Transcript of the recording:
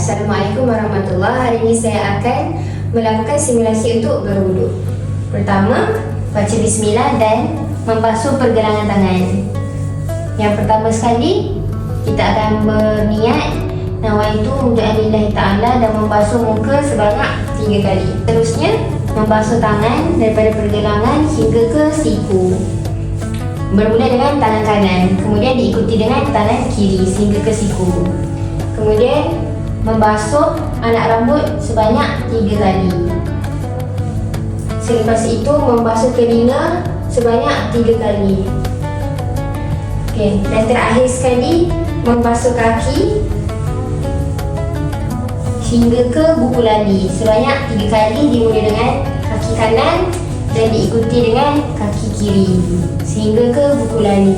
Assalamualaikum warahmatullahi. Hari ini saya akan melakukan simulasi untuk berwuduk. Pertama, baca bismillah dan membasuh pergelangan tangan. Yang pertama sekali, kita akan berniat nawaitu wudu'anillahi ta'ala dan membasuh muka sebanyak 3 kali. Terusnya, membasuh tangan daripada pergelangan hingga ke siku. Bermula dengan tangan kanan, kemudian diikuti dengan tangan kiri sehingga ke siku. Kemudian membasuh anak rambut sebanyak 3 kali. Selepas itu membasuh telinga sebanyak 3 kali. Okey, dan terakhir sekali membasuh kaki hingga ke buku lali sebanyak 3 kali, dimulai dengan kaki kanan dan diikuti dengan kaki kiri sehingga ke buku lali.